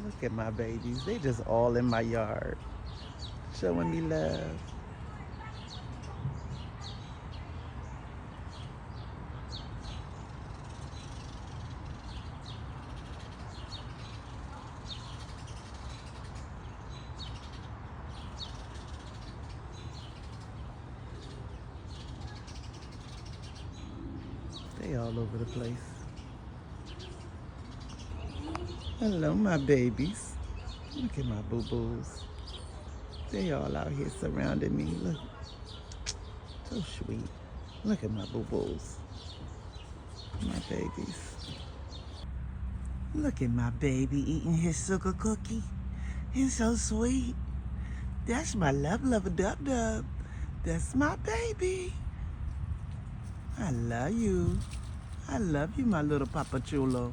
Look at my babies. They just all in my yard, showing me love. They all over the place. Hello, my babies. Look at my boo-boos. They all out here surrounding me. Look, so sweet. Look at my boo-boos. My babies. Look at my baby eating his sugar cookie. He's so sweet. That's my love dub-dub. That's my baby. I love you. I love you, my little Papa Chulo.